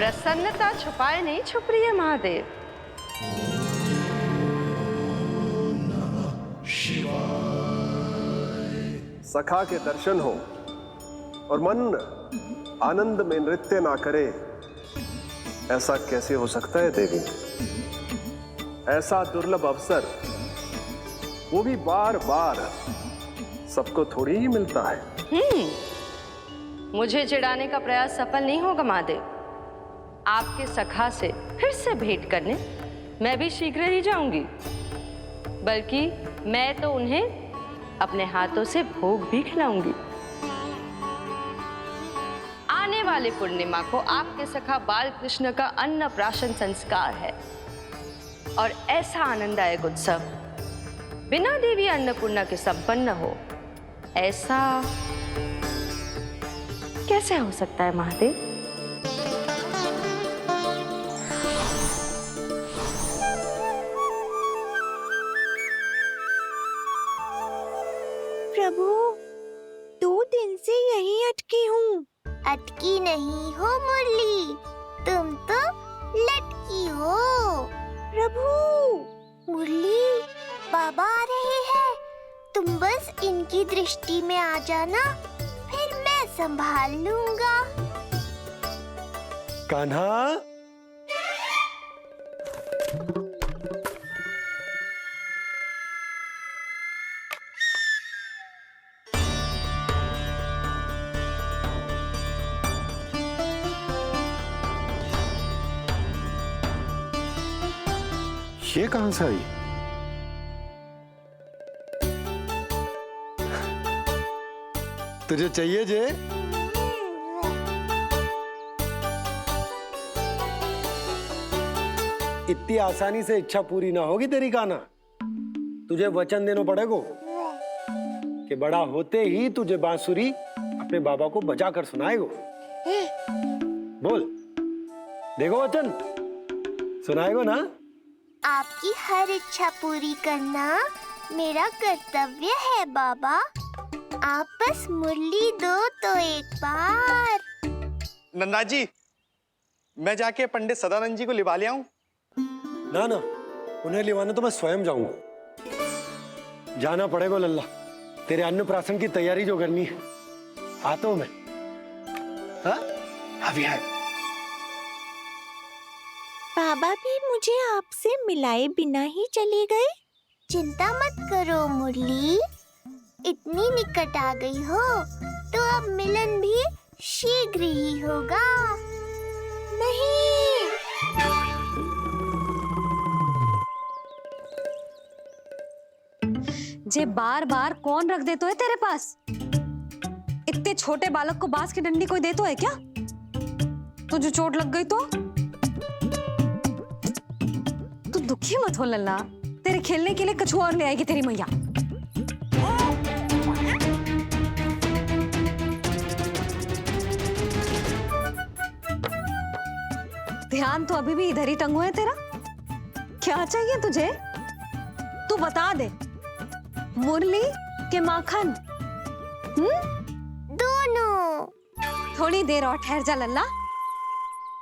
प्रसन्नता छुपाए नहीं छुप रही है महादेव। सखा के दर्शन हो और मन आनंद में नृत्य ना करे, ऐसा कैसे हो सकता है देवी? ऐसा दुर्लभ अवसर, वो भी बार बार, सबको थोड़ी ही मिलता है। मुझे चिढ़ाने का प्रयास सफल नहीं होगा महादेव। आपके सखा से फिर से भेंट करने मैं भी शीघ्र ही जाऊंगी, बल्कि मैं तो उन्हें अपने हाथों से भोग भी खिलाऊंगी। आने वाली पूर्णिमा को आपके सखा बाल कृष्ण का अन्नप्राशन संस्कार है और ऐसा आनंददायक उत्सव बिना देवी अन्नपूर्णा के संपन्न हो, ऐसा कैसे हो सकता है महादेव? प्रभु, 2 दिन से यहीं अटकी हूँ। अटकी नहीं हो मुरली, तुम तो लटकी हो। प्रभु, मुरली, बाबा आ रहे हैं, तुम बस इनकी दृष्टि में आ जाना, फिर मैं संभाल लूंगा। कान्हा, ये कहां से आई? तुझे चाहिए जे? इतनी आसानी से इच्छा पूरी ना होगी तेरी कान्हा। तुझे वचन देना पड़ेगा कि बड़ा होते ही तुझे बांसुरी अपने बाबा को बजा कर सुनाएगा। बोल, देखो वचन सुनाएगा ना? आपकी हर इच्छा पूरी करना मेरा कर्तव्य है बाबा। आप बस मुरली दो तो एक बार। नंदा जी, मैं जाके पंडित सदानंद जी को लिवा ले आऊं? ना ना, उन्हें लिवाने तो मैं स्वयं जाऊंगा। जाना पड़ेगा लल्ला, तेरे अन्नप्राशन की तैयारी जो करनी है। आता हूं मैं। हाँ, अभी आए। बाबा भी मुझे आपसे मिलाए बिना ही चले गए। चिंता मत करो मुरली, इतनी निकट आ गई हो तो अब मिलन भी शीघ्र ही होगा। नहीं, जे बार बार कौन रख दे तो है तेरे पास? इतने छोटे बालक को बांस की डंडी कोई दे तो है क्या? तुझे चोट लग गई तो? तू दुखी मत हो लल्ला, तेरे खेलने के लिए कछुआ और ले आएगी तेरी मैया। ध्यान तो अभी भी इधर ही टंगू है तेरा। क्या चाहिए तुझे? तू बता दे, मुरली के माखन? दोनों। थोड़ी देर और ठहर जा लल्ला,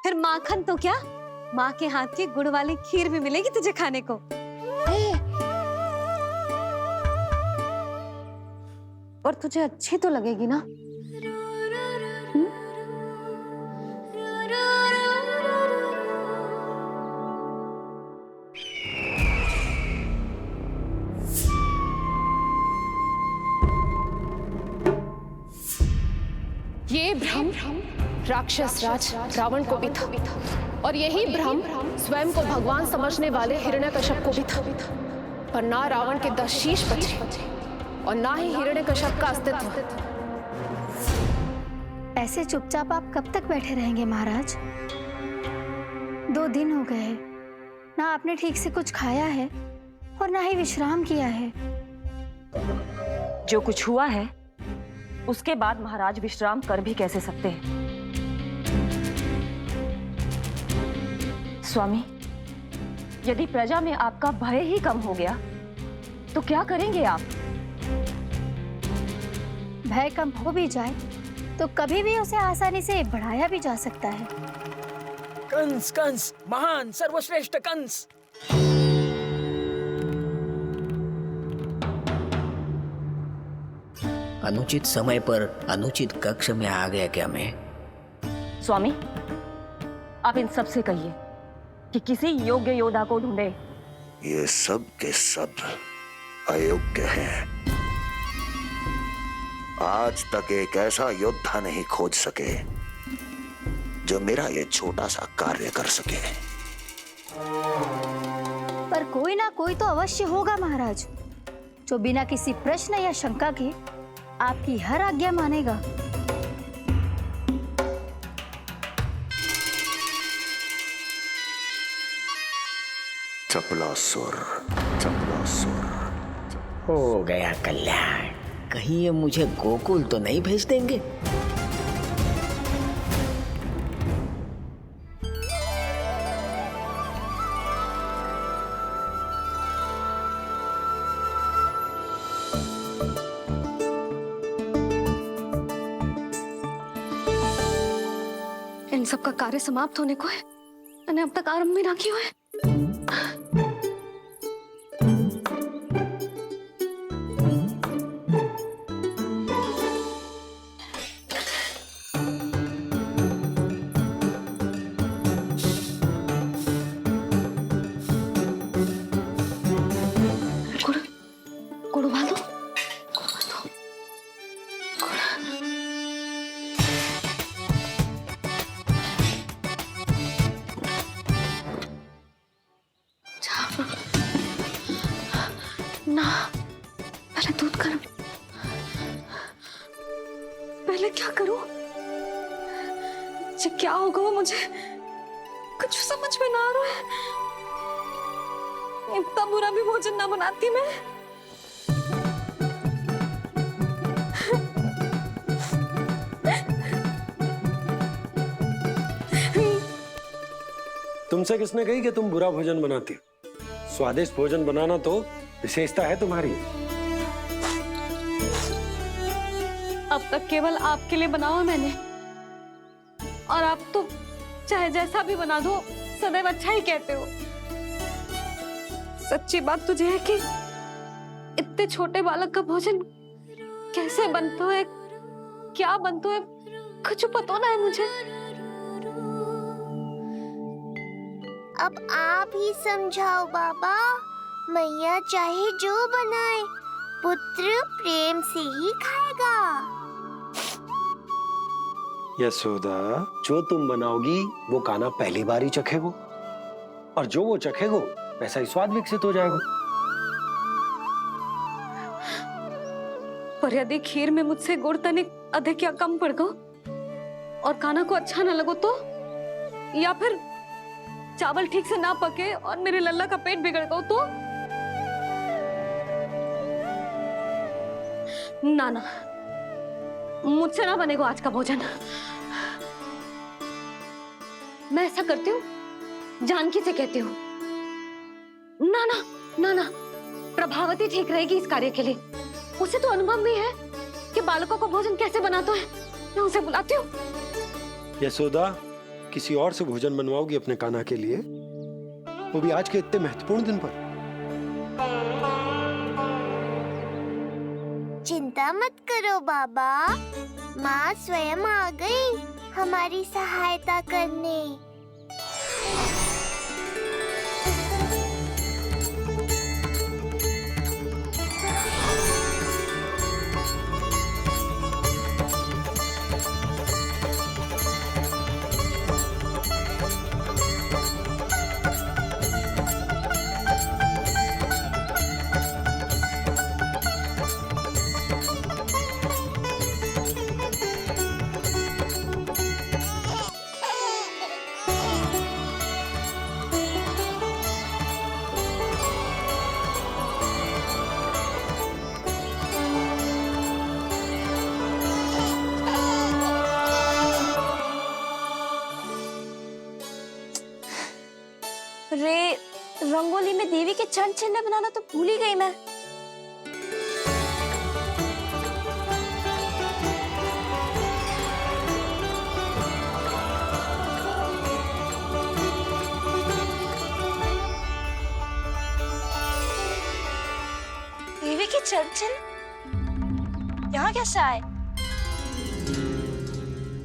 फिर माखन तो क्या, माँ के हाथ की गुड़ वाली खीर भी मिलेगी तुझे खाने को। और तुझे अच्छी तो लगेगी ना? ये भ्रम राक्षस राज रावण को भी था, और यही भ्रम स्वयं को भगवान समझने वाले हिरण्यकश्यप को भी था। पर ना रावण के 10 शीश बचे और ना ही हिरण्यकश्यप का अस्तित्व। ऐसे चुपचाप आप कब तक बैठे रहेंगे महाराज? 2 दिन हो गए, ना आपने ठीक से कुछ खाया है और ना ही विश्राम किया है। जो कुछ हुआ है उसके बाद महाराज विश्राम कर भी कैसे सकते हैं? स्वामी, यदि प्रजा में आपका भय ही कम हो गया तो क्या करेंगे आप? भय कम हो भी जाए तो कभी भी उसे आसानी से बढ़ाया भी जा सकता है। कंस कंस महान सर्वश्रेष्ठ कंस। अनुचित समय पर अनुचित कक्ष में आ गया क्या मैं? स्वामी, आप इन सब से कहिए कि किसी योग्य योद्धा को ढूंढे। ये सब के सब अयोग्य हैं। आज तक एक ऐसा योद्धा नहीं खोज सके जो मेरा ये छोटा सा कार्य कर सके। पर कोई ना कोई तो अवश्य होगा महाराज, जो बिना किसी प्रश्न या शंका के आपकी हर आज्ञा मानेगा। चपलासुर, चपलासुर। हो गया कल्याण। कहीं ये मुझे गोकुल तो नहीं भेज देंगे? इन सब का कार्य समाप्त होने को है, मैंने अब तक आरंभ भी ना किया है। ना, पहले दूध गर्म। पहले क्या करूं? ये क्या होगा वो मुझे कुछ समझ में ना आ रहा है। इतना बुरा भी भोजन ना बनाती मैं। तुमसे किसने कही कि तुम बुरा भोजन बनाती? स्वादिष्ट भोजन बनाना तो विशेषता है तुम्हारी। अब तक केवल आपके लिए बनाओ मैंने, और आप तो चाहे जैसा भी बना दो सदैव अच्छा ही कहते हो। सच्ची बात तुझे है कि इतने छोटे बालक का भोजन कैसे बनता है, क्या बनता है, कुछ पता ना है मुझे। अब आप ही समझाओ बाबा। मैया चाहे जो बनाए, पुत्र प्रेम से ही खाएगा। यशोदा, जो तुम बनाओगी वो कान्हा पहली बार ही चखेगो, और जो वो चखेगो वैसा ही स्वाद विकसित हो जाएगा। पर यदि खीर में मुझसे गुड़ तनिक अधिक या कम पड़ गो और कान्हा को अच्छा ना लगो तो, या फिर चावल ठीक से ना पके और मेरे लल्ला का पेट बिगड़ गो तो? ना ना, मुझसे ना बनेगा आज का भोजन। मैं ऐसा करती हूँ, जानकी से कहती हूँ। ना ना ना ना, प्रभावती ठीक रहेगी इस कार्य के लिए। उसे तो अनुभव भी है कि बालकों को भोजन कैसे बनाते हैं। मैं उसे बुलाती हूँ। यशोदा, किसी और से भोजन बनवाओगी अपने कान्हा के लिए, वो भी आज के इतने महत्वपूर्ण दिन पर? चिंता मत करो बाबा, माँ स्वयं आ गई हमारी सहायता करने। रे, रंगोली में देवी के चरण चिन्ह बनाना तो भूल ही गई मैं। लेकिन चंचल यहाँ कैसे आए?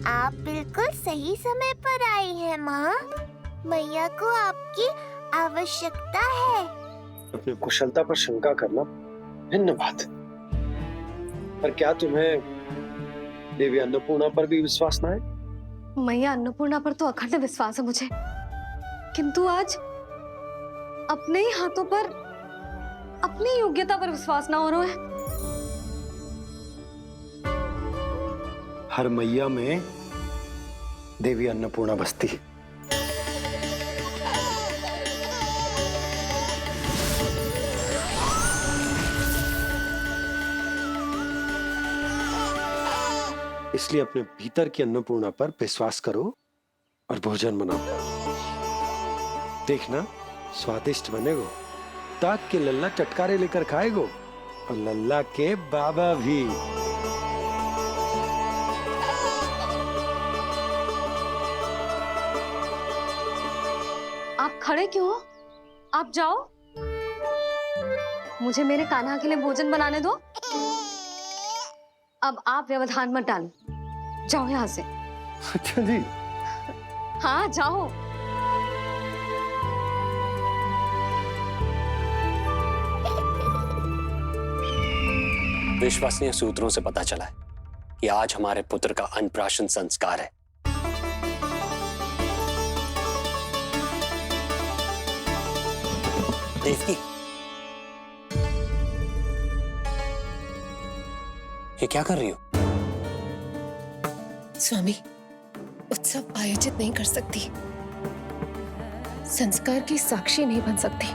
आप बिल्कुल सही समय पर आई हैं माँ। मैया को आपकी आवश्यकता है। अपनी कुशलता पर शंका करना भिन्न बात है, पर क्या तुम्हें देवी अन्नपूर्णा पर भी विश्वास ना है? मैया अन्नपूर्णा पर तो अखंड विश्वास है मुझे, किंतु आज अपने ही हाथों पर अपनी योग्यता पर विश्वास ना हो रहा है। हर मैया में देवी अन्नपूर्णा बसती है। इसलिए अपने भीतर की अन्नपूर्णा पर विश्वास करो और भोजन बनाओ। देखना स्वादिष्ट बनेगो, ताक के लल्ला चटकारे लेकर खाएगो और लल्ला के बाबा भी। आप खड़े क्यों हो? आप जाओ, मुझे मेरे कान्हा के लिए भोजन बनाने दो। अब आप व्यवधान मत डालो, जाओ यहाँ से। अच्छा जी। हाँ जाओ। विश्वसनीय सूत्रों से पता चला है कि आज हमारे पुत्र का अन्नप्राशन संस्कार है। देवकी, ये क्या कर रही हो? स्वामी, उत्सव आयोजित नहीं कर सकती, संस्कार की साक्षी नहीं बन सकती,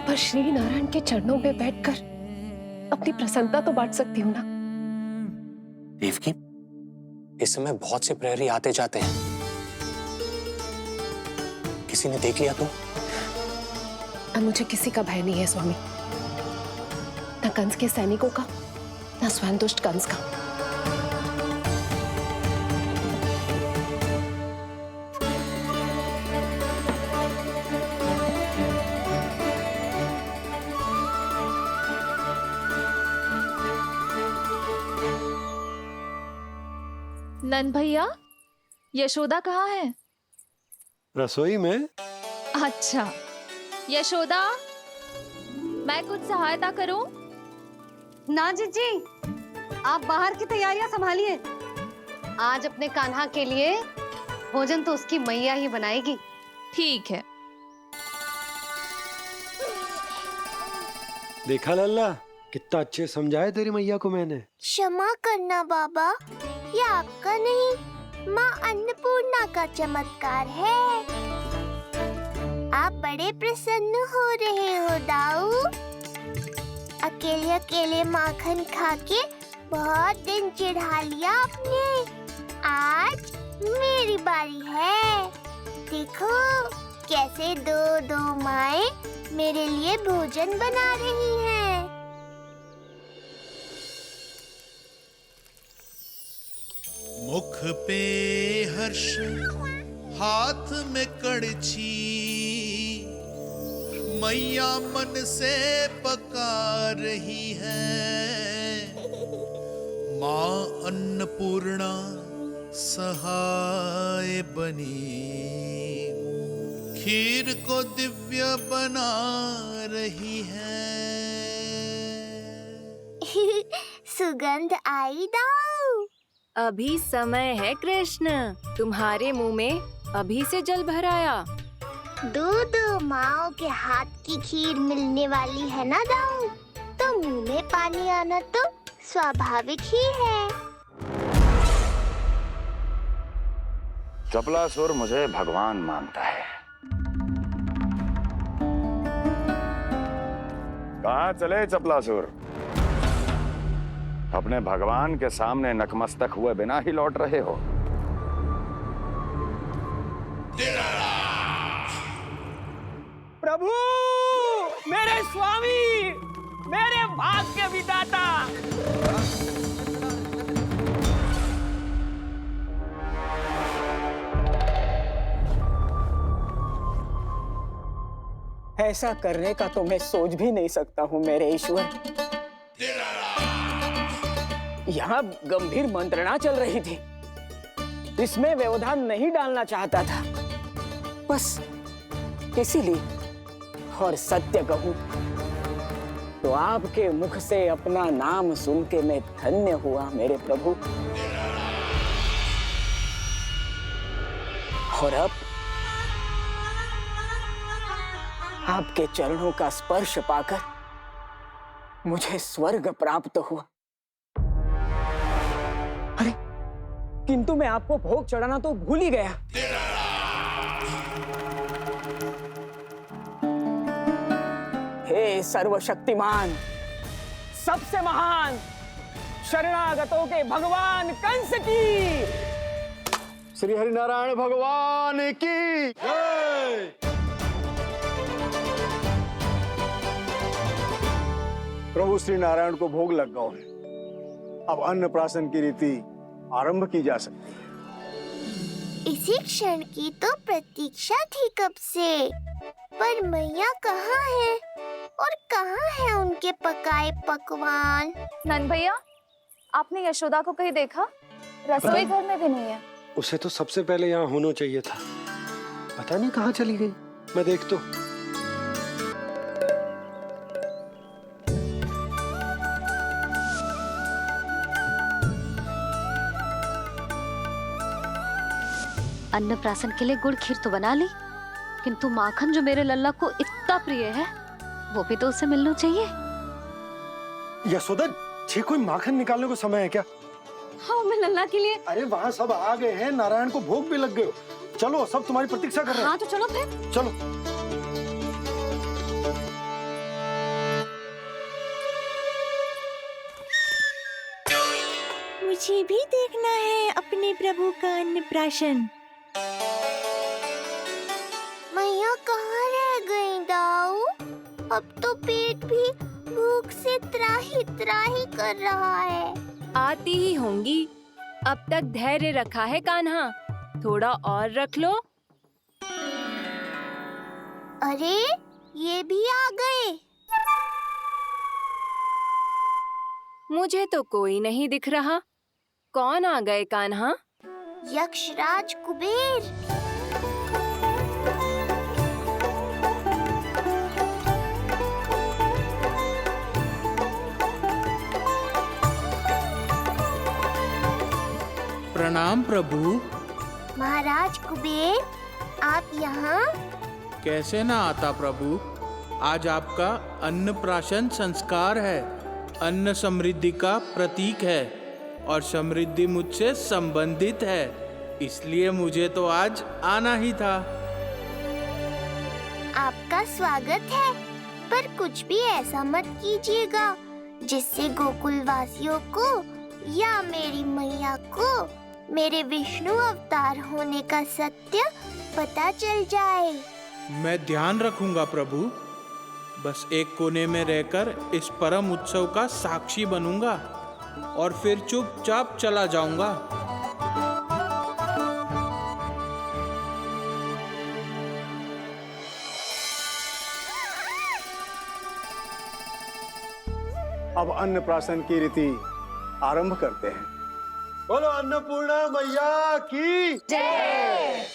पर श्री नारायण के चरणों में बैठकर अपनी प्रसन्नता तो बांट सकती हूँ ना। देवकी, इस समय बहुत से प्रहरी आते जाते हैं, किसी ने देख लिया तो? अब मुझे किसी का भय नहीं है स्वामी, न कंस के सैनिकों का, न स्वयं दुष्ट कंस का। नन भैया, यशोदा कहाँ है? रसोई में। अच्छा, यशोदा, मैं कुछ सहायता करूं? ना जीजी, आप बाहर की तैयारियां संभालिए। आज अपने कान्हा के लिए भोजन तो उसकी मैया ही बनाएगी। ठीक है। देखा लल्ला, कितना अच्छे समझाया तेरी मैया को मैंने। क्षमा करना बाबा, ये आपका नहीं, माँ अन्नपूर्णा का चमत्कार है। आप बड़े प्रसन्न हो रहे हो दाऊ। अकेले अकेले माखन खा के बहुत दिन चिढ़ा लिया आपने। आज मेरी बारी है। देखो कैसे दो दो माएं मेरे लिए भोजन बना रही हैं। मुख पे हर्ष, हाथ में कड़छी, मैया मन से पका रही है। माँ अन्नपूर्णा सहाय बनी, खीर को दिव्य बना रही है। सुगंध आई दाऊ। अभी समय है कृष्ण, तुम्हारे मुंह में अभी से जल भराया। दो माओ के हाथ की खीर मिलने वाली है ना दाऊ, तो मुंह में पानी आना तो स्वाभाविक ही है। चपलासुर मुझे भगवान मानता है। कहाँ चले चपलासुर? अपने भगवान के सामने नतमस्तक हुए बिना ही लौट रहे हो। प्रभु, मेरे स्वामी, मेरे भाग्य विधाता। ऐसा करने का तो मैं सोच भी नहीं सकता हूँ मेरे ईश्वर। यहाँ गंभीर मंत्रणा चल रही थी, इसमें व्यवधान नहीं डालना चाहता था, बस इसीलिए। और सत्य कहूं तो आपके मुख से अपना नाम सुन के मैं धन्य हुआ मेरे प्रभु। और अब आपके चरणों का स्पर्श पाकर मुझे स्वर्ग प्राप्त हुआ। अरे किंतु मैं आपको भोग चढ़ाना तो भूल ही गया। हे सर्वशक्तिमान, सबसे महान, शरणागतों के भगवान कंस की, श्री हरिनारायण भगवान की जय। प्रभु श्री नारायण को भोग लग गया है, अब अन्नप्राशन की रीति आरंभ की जा सकती है। इसी क्षण की तो प्रतीक्षा थी कब से, पर मैया कहाँ है और कहाँ है उनके पकाए पकवान? नंद भैया, आपने यशोदा को कहीं देखा? रसोई घर में भी नहीं है। उसे तो सबसे पहले यहाँ होना चाहिए था, पता नहीं कहाँ चली गई। मैं देख तो। अन्नप्राशन के लिए गुड़ खीर तो बना ली, किंतु माखन जो मेरे लल्ला को इतना प्रिय है, वो भी तो उसे मिलना चाहिए। यशोदा जी, कोई माखन निकालने को समय है क्या? हाँ, मैं लल्ला के लिए। अरे वहाँ सब आ गए हैं, नारायण को भोग भी लग गए। चलो, सब तुम्हारी प्रतीक्षा कर रहे हैं। हाँ तो चलो फिर। चलो। मुझे भी देखना है अपने प्रभु का अन्नप्राशन। मैया कहाँ रह गई दाऊ? अब तो पेट भी भूख से त्राही त्राही कर रहा है। आती ही होंगी। अब तक धैर्य रखा है कान्हा, थोड़ा और रख लो। अरे ये भी आ गए। मुझे तो कोई नहीं दिख रहा। कौन आ गए कान्हा? यक्षराज कुबेर। प्रणाम प्रभु। महाराज कुबेर, आप यहाँ? कैसे ना आता प्रभु, आज आपका अन्नप्राशन संस्कार है। अन्न समृद्धि का प्रतीक है और समृद्धि मुझसे संबंधित है, इसलिए मुझे तो आज आना ही था। आपका स्वागत है, पर कुछ भी ऐसा मत कीजिएगा जिससे गोकुल वासियों को या मेरी मैया को मेरे विष्णु अवतार होने का सत्य पता चल जाए। मैं ध्यान रखूंगा प्रभु, बस एक कोने में रहकर इस परम उत्सव का साक्षी बनूंगा और फिर चुपचाप चला जाऊंगा। अब अन्नप्राशन की रीति आरंभ करते हैं। बोलो अन्नपूर्णा मैया की जय।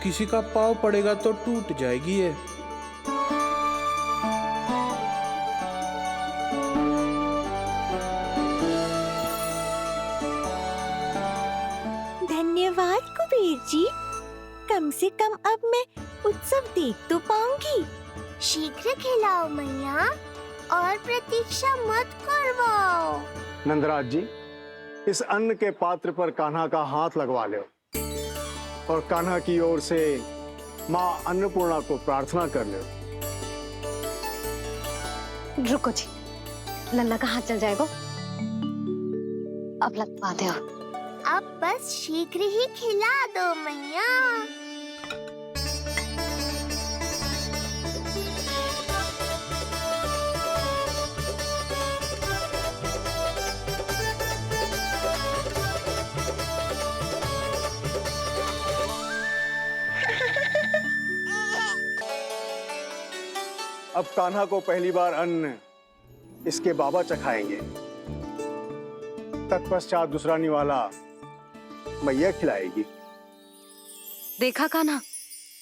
किसी का पाँव पड़ेगा तो टूट जाएगी ये। धन्यवाद कुबेर जी, कम से कम अब मैं उत्सव देख तो पाऊंगी। शीघ्र खिलाओ मैया और प्रतीक्षा मत करवाओ। नंदराज जी, इस अन्न के पात्र पर कान्हा का हाथ लगवा लो और कान्हा की ओर से माँ अन्नपूर्णा को प्रार्थना कर लो। रुको जी, लल्ला का हाथ चल जाएगा, अब लगवा दो। अब बस शीघ्र ही खिला दो मैया। अब कान्हा को पहली बार अन्न इसके बाबा चखाएंगे। तत्पश्चात दूसरा निवाला मैया खिलाएगी। देखा कान्हा,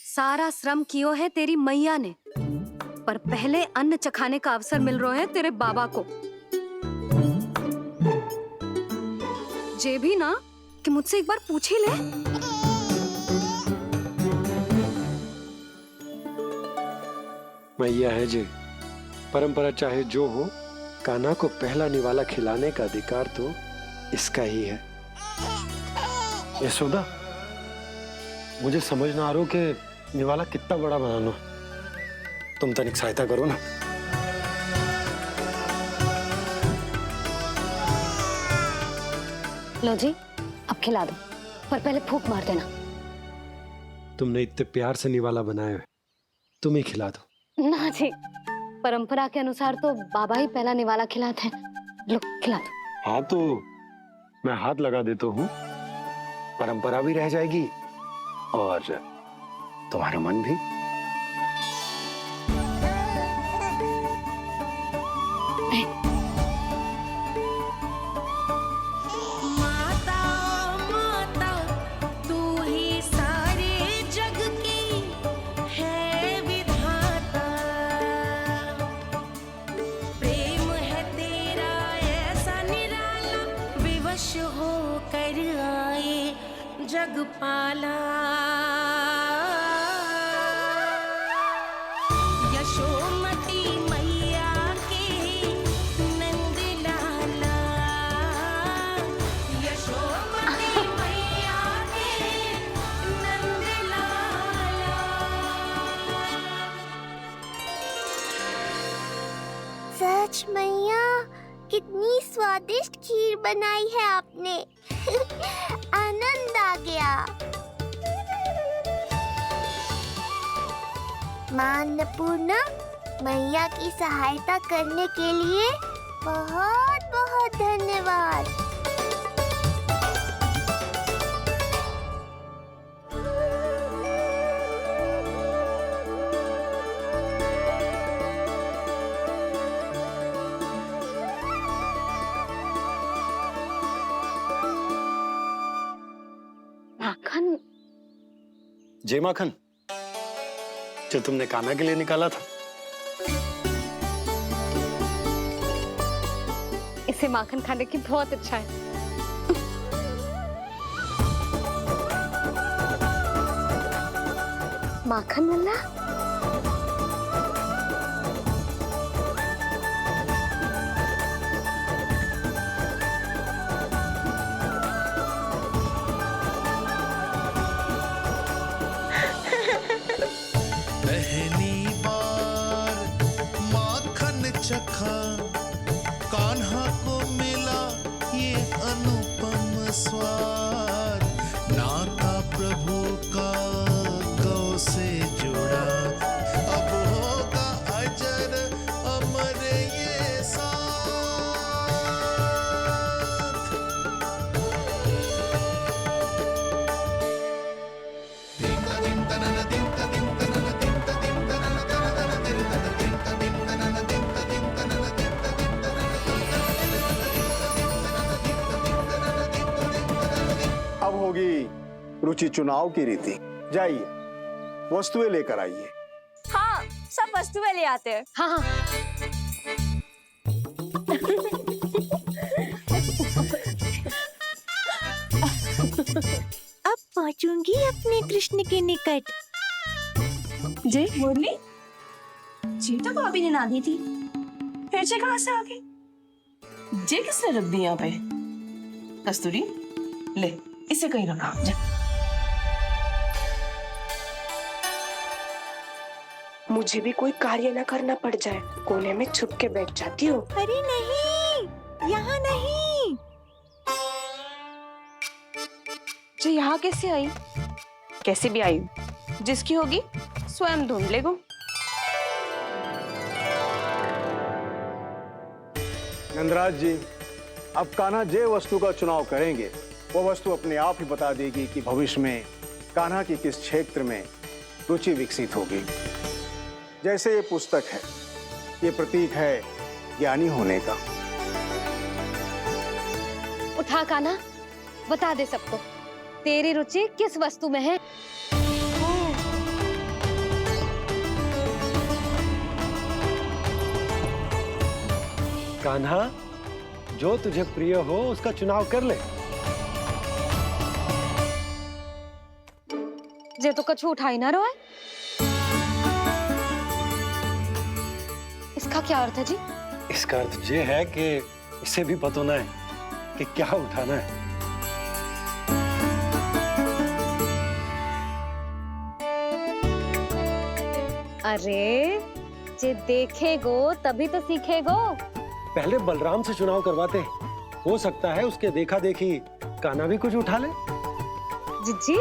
सारा श्रम कियो है तेरी मैया ने, पर पहले अन्न चखाने का अवसर मिल रहा है तेरे बाबा को। जे भी ना कि मुझसे एक बार पूछ ही ले। मैया है जे, परंपरा चाहे जो हो, कान्हा को पहला निवाला खिलाने का अधिकार तो इसका ही है। यशोदा, मुझे समझ ना आ रहा कि निवाला कितना बड़ा बनाना। तुम तनिक सहायता करो ना। लो जी, अब खिला दो, पर पहले फूंक मार देना। तुमने इतने प्यार से निवाला बनाया है, तुम ही खिला दो। ना जी, परंपरा के अनुसार तो बाबा ही पहला निवाला खिलाते हैं। लो खिला दो। हाँ तो मैं हाथ लगा देता हूँ, परंपरा भी रह जाएगी और तुम्हारा मन भी। जगपाला यशोमती मैया के नंद लाला, यशोमती मैया के नंद लाला। सच मैया, कितनी स्वादिष्ट खीर बनाई है आपने। आनंद आ गया। मां अन्नपूर्णा, मैया की सहायता करने के लिए बहुत बहुत धन्यवाद। माखन? जय माखन, जो तुमने कान्हा के लिए निकाला था। इसे माखन खाने की बहुत इच्छा है। माखन वाला? पहली बार माखन चखा, कान्हा को मिला ये अनुपम स्वाद। नाता प्रभु का गौ से जुड़ा, अब होगा अजर अमर ये साथ। अब होगी रुचि चुनाव की रीति। जाइए, वस्तुएं लेकर आइए। हाँ, सब वस्तुएं ले आते हैं। हाँ हाँ। अब पहुंचूंगी अपने कृष्ण के निकट। जय मुरली, चीता को अभी ना दी थी, फिर से कहां से आ गई? जे किसने रख दी यहाँ पे? कस्तूरी, ले इसे कहीं रखा जा। मुझे भी कोई कार्य न करना पड़ जाए, कोने में छुप के बैठ जाती हो। अरे नहीं, यहाँ नहीं। जो यहाँ कैसे आई? कैसे भी आई, जिसकी होगी स्वयं ढूंढ लेगो। नंदराज जी, अब कान्हा जे वस्तु का चुनाव करेंगे, वो वस्तु अपने आप ही बता देगी कि भविष्य में कान्हा की किस क्षेत्र में रुचि विकसित होगी। जैसे ये पुस्तक है, ये प्रतीक है ज्ञानी होने का। उठा कान्हा, बता दे सबको तेरी रुचि किस वस्तु में है। कान्हा, जो तुझे प्रिय हो उसका चुनाव कर ले। जे तो कछु उठाई ना रहा है। इसका क्या अर्थ है जी? इसका अर्थ ये है कि इसे भी पता होना है कि क्या उठाना है। अरे जे देखेगो तभी तो सीखेगो। पहले बलराम से चुनाव करवाते हैं, हो सकता है उसके देखा देखी कान्हा भी कुछ उठा ले। जिज्जी,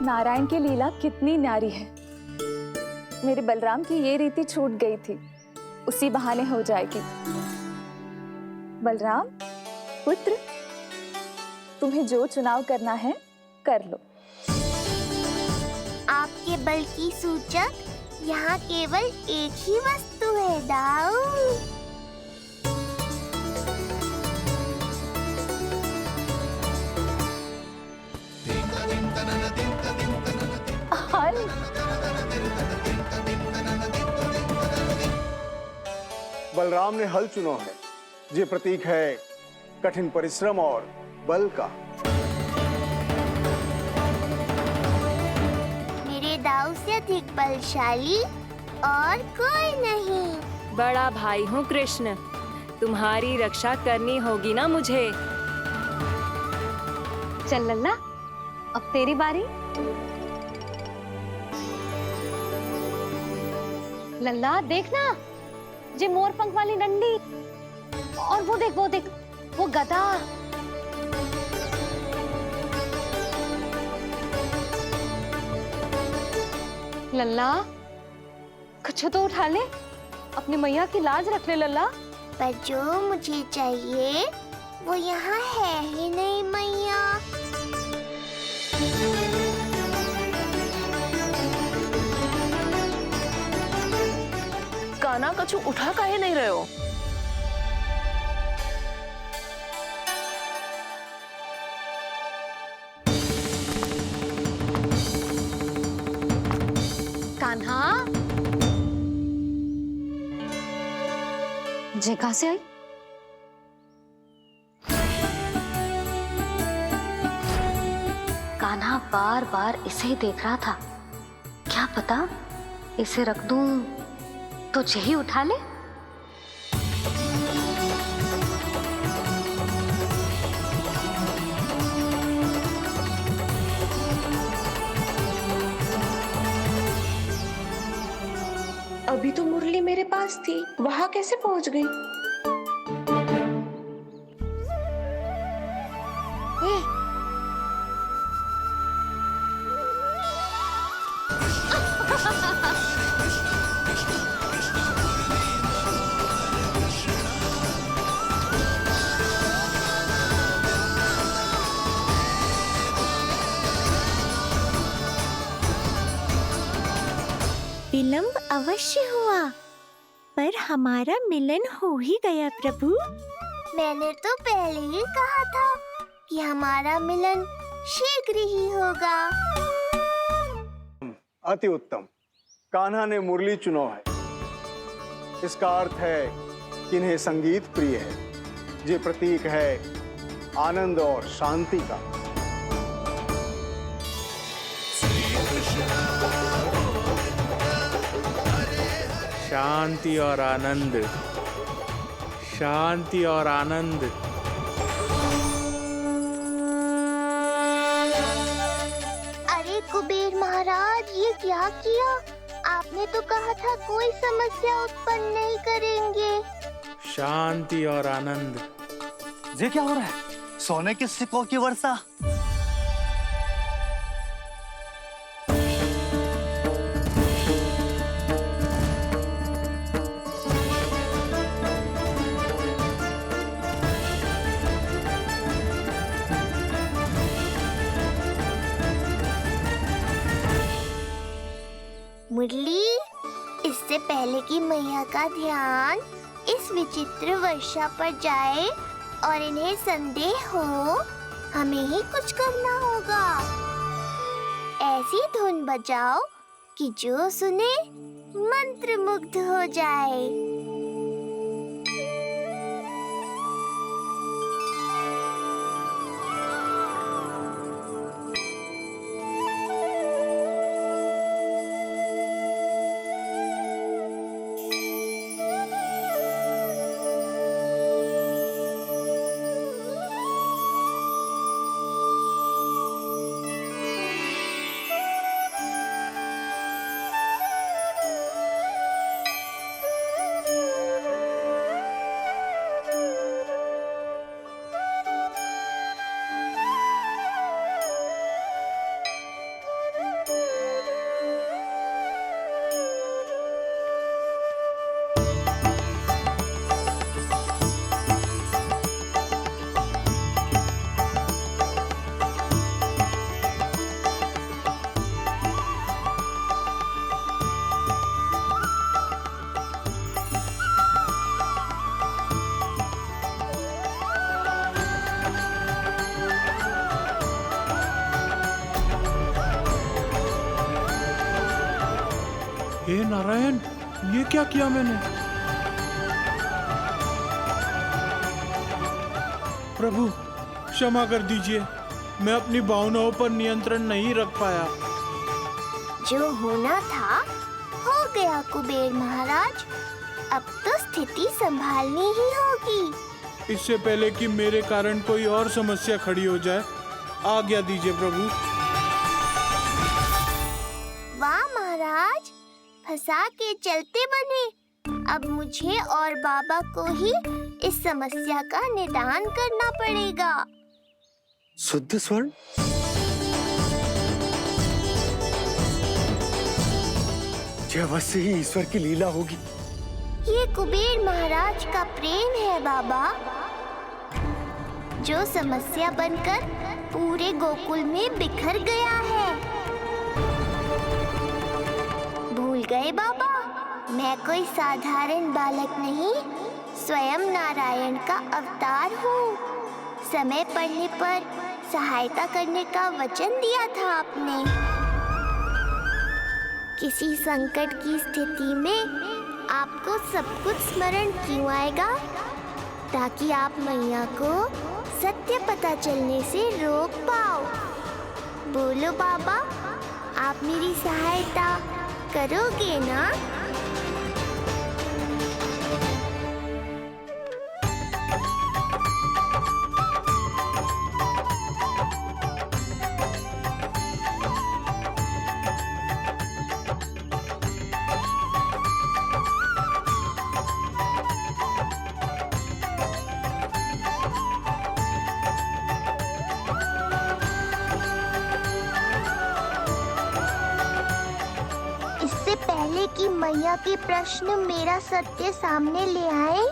नारायण की लीला कितनी न्यारी है। मेरे बलराम की ये रीति छूट गई थी, उसी बहाने हो जाएगी। बलराम पुत्र, तुम्हें जो चुनाव करना है कर लो। आपके बल की सूचक यहाँ केवल एक ही वस्तु है दाऊ। बलराम ने हल चुना है। ये प्रतीक है कठिन परिश्रम और बल का। मेरे दाऊ से अधिक बलशाली और कोई नहीं। बड़ा भाई हूँ कृष्ण, तुम्हारी रक्षा करनी होगी ना मुझे। चल लल्ला, अब तेरी बारी। लल्ला देखना, जे मोर पंख वाली डंडी, और वो देख वो गदा। लल्ला कुछ तो उठा ले, अपनी मैया की लाज रख ले लल्ला। पर जो मुझे चाहिए वो यहाँ है ही नहीं मैया। कान्हा कछु उठा काहे नहीं रहे हो? कान्हा, जे कहां से आई? कान्हा बार बार इसे ही देख रहा था। क्या पता इसे रख दूं तो यही उठा ले। अभी तो मुरली मेरे पास थी, वहां कैसे पहुंच गई? विलंब अवश्य हुआ, पर हमारा मिलन हो ही गया प्रभु। मैंने तो पहले ही कहा था कि हमारा मिलन शीघ्र ही होगा। अति उत्तम। कान्हा ने मुरली चुना है। इसका अर्थ है कि इन्हें संगीत प्रिय है। ये प्रतीक है आनंद और शांति का। शांति और आनंद, शांति और आनंद। अरे कुबेर महाराज, ये क्या किया? आपने तो कहा था कोई समस्या उत्पन्न नहीं करेंगे। शांति और आनंद। ये क्या हो रहा है? सोने के सिक्कों की वर्षा। पहले कि मैया का ध्यान इस विचित्र वर्षा पर जाए और इन्हें संदेह हो, हमें ही कुछ करना होगा। ऐसी धुन बजाओ कि जो सुने मंत्रमुग्ध हो जाए। हे नारायण, ये क्या किया मैंने? प्रभु क्षमा कर दीजिए, मैं अपनी भावनाओं पर नियंत्रण नहीं रख पाया। जो होना था हो गया कुबेर महाराज, अब तो स्थिति संभालनी ही होगी। इससे पहले कि मेरे कारण कोई और समस्या खड़ी हो जाए, आज्ञा दीजिए प्रभु। वाह महाराज, फंसा के चलते बने। अब मुझे और बाबा को ही इस समस्या का निदान करना पड़ेगा। शुद्ध स्वर्ण? यह अवश्य ही ईश्वर की लीला होगी। ये कुबेर महाराज का प्रेम है बाबा, जो समस्या बनकर पूरे गोकुल में बिखर गया है। भूल गए बाबा, मैं कोई साधारण बालक नहीं, स्वयं नारायण का अवतार हूँ। समय पड़ने पर सहायता करने का वचन दिया था आपने। किसी संकट की स्थिति में आपको सब कुछ स्मरण क्यों आएगा? ताकि आप मैया को सत्य पता चलने से रोक पाओ। बोलो बाबा, आप मेरी सहायता करोगे ना? इससे पहले कि मैया के प्रश्न मेरा सत्य सामने ले आए,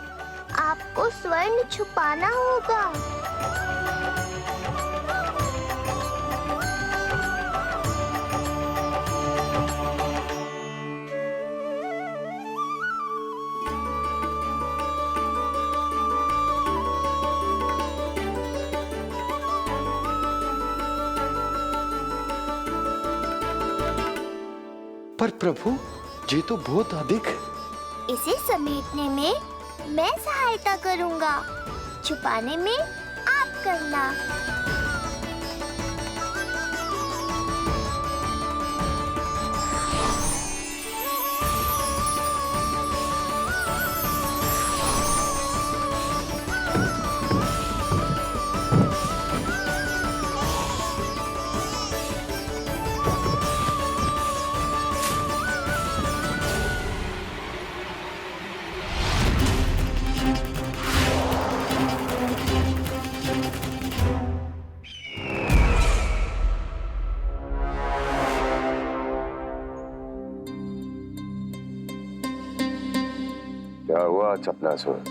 आपको स्वर्ण छुपाना होगा। पर प्रभु, ये तो बहुत अधिक। इसे समेटने में मैं सहायता करूंगा, छुपाने में आप करना। क्या हुआ चपलासुर?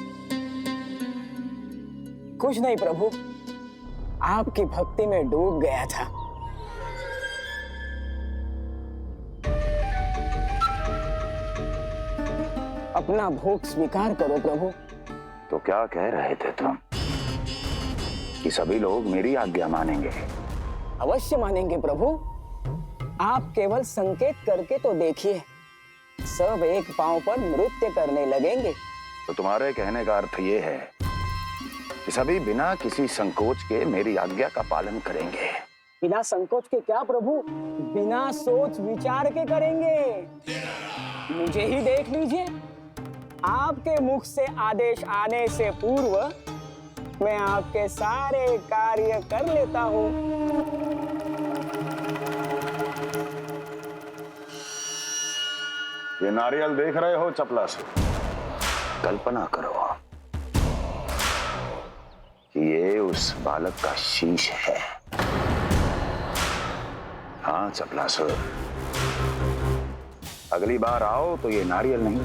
कुछ नहीं प्रभु, आपकी भक्ति में डूब गया था। अपना भोग स्वीकार करो प्रभु। तो क्या कह रहे थे तुम कि सभी लोग मेरी आज्ञा मानेंगे? अवश्य मानेंगे प्रभु। आप केवल संकेत करके तो देखिए, सब एक पांव पर नृत्य करने लगेंगे। तो तुम्हारे कहने का अर्थ ये है कि सभी बिना किसी संकोच के मेरी आज्ञा का पालन करेंगे? बिना संकोच के क्या प्रभु, बिना सोच विचार के करेंगे। मुझे ही देख लीजिए, आपके मुख से आदेश आने से पूर्व मैं आपके सारे कार्य कर लेता हूँ। ये नारियल देख रहे हो चपला से? कल्पना करो कि ये उस बालक का शीश है। हाँ चपलासुर, अगली बार आओ तो ये नारियल नहीं,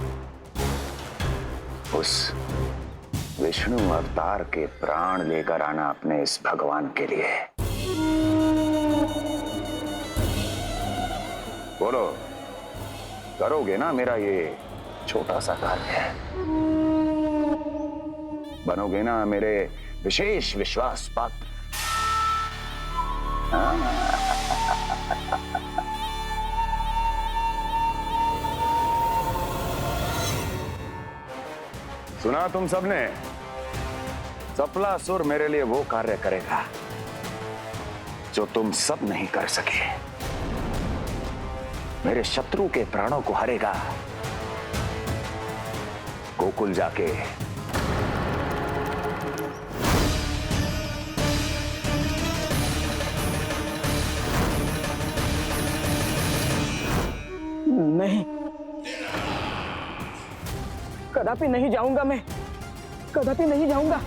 उस विष्णु अवतार के प्राण लेकर आना अपने इस भगवान के लिए। बोलो, करोगे ना मेरा ये छोटा सा कार्य? बनोगे ना मेरे विशेष विश्वास पात्र? सुना तुम सबने? चपलासुर मेरे लिए वो कार्य करेगा जो तुम सब नहीं कर सके। मेरे शत्रु के प्राणों को हरेगा। गोकुल जाके नहीं, कदापि नहीं जाऊंगा। मैं कदापि नहीं जाऊंगा।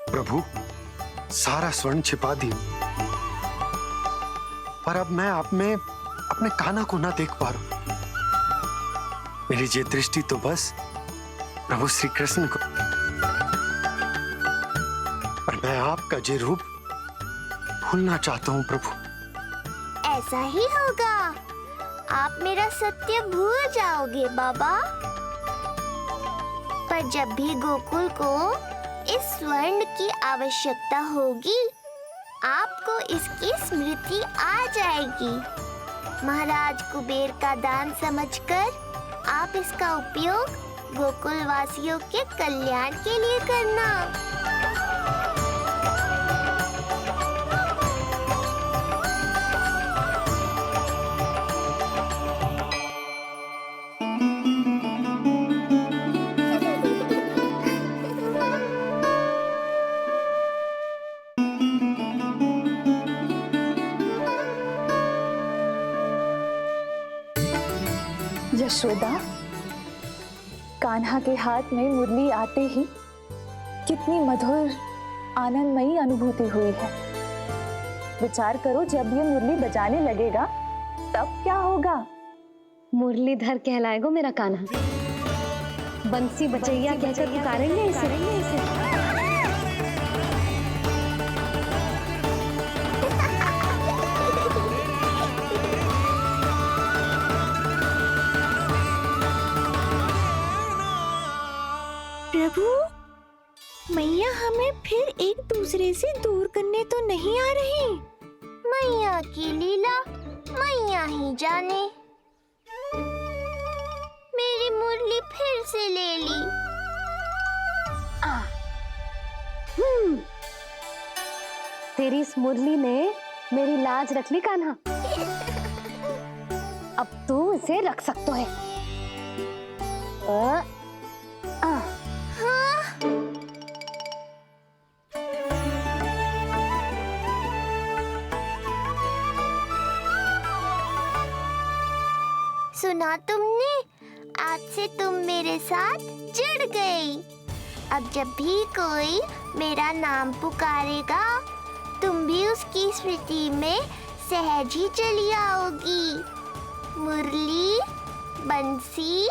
प्रभु, सारा स्वर्ण छिपा दी, पर अब मैं आप में अपने कान्हा को ना देख पा रहा हूं। मेरी ये दृष्टि तो बस प्रभु श्री कृष्ण को, पर मैं आपका ये रूप भूलना चाहता हूं प्रभु। ऐसा ही होगा, आप मेरा सत्य भूल जाओगे बाबा। पर जब भी गोकुल को इस स्वर्ण की आवश्यकता होगी, आपको इसकी स्मृति आ जाएगी। महाराज कुबेर का दान समझकर आप इसका उपयोग गोकुल वासियों के कल्याण के लिए करना। यशोदा, कान्हा के हाथ में मुरली आते ही कितनी मधुर आनंदमयी अनुभूति हुई है। विचार करो, जब ये मुरली बजाने लगेगा तब क्या होगा? मुरलीधर कहलाएगा मेरा कान्हा। बंसी बचैया कहकर पुकारेंगे इसे। प्रभु, मैया हमें फिर एक दूसरे से दूर करने तो नहीं आ रही? मैया की लीला मैया ही जाने। मेरी मुरली फिर से ले ली। तेरी इस मुरली ने मेरी लाज रख ली कान्हा। अब तू इसे रख सकता है। सुना तुमने? आज से तुम मेरे साथ जुड़ गई। अब जब भी कोई मेरा नाम पुकारेगा, तुम भी उसकी स्मृति में सहज ही चली आओगी। मुरली, बंसी,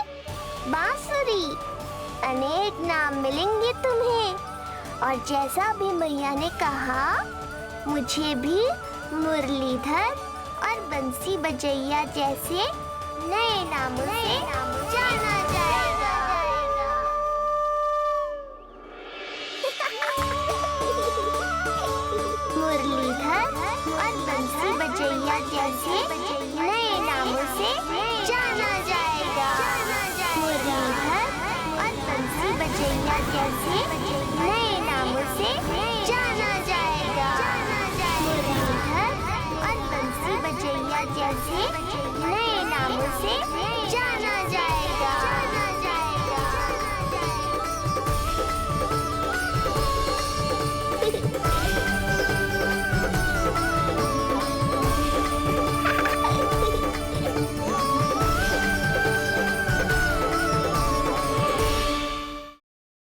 बांसुरी, अनेक नाम मिलेंगे तुम्हें। और जैसा भी मैया ने कहा, मुझे भी मुरलीधर और बंसी बजैया जैसे नए नामों से जाना जाएगा। मुरलीधर और बंसी बजैया जैसे नए नामों से जाना जाएगा। मुरलीधर और बंसी बजैया जैसे नए नामों से